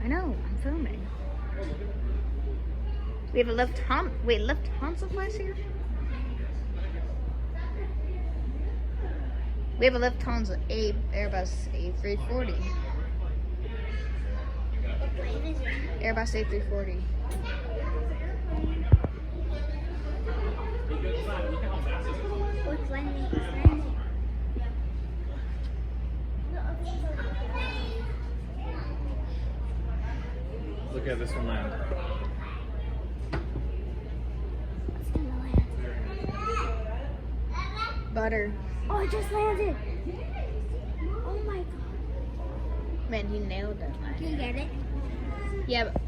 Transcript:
I know, I'm filming. We have a Lufthansa flies here? We have a Lufthansa, Airbus A340. What plane is it? Airbus A340. What plane is it? Look at this one land. It's gonna land. Butter. Oh, it just landed. Oh my god. Man, he nailed that. Can you get it? Yeah, but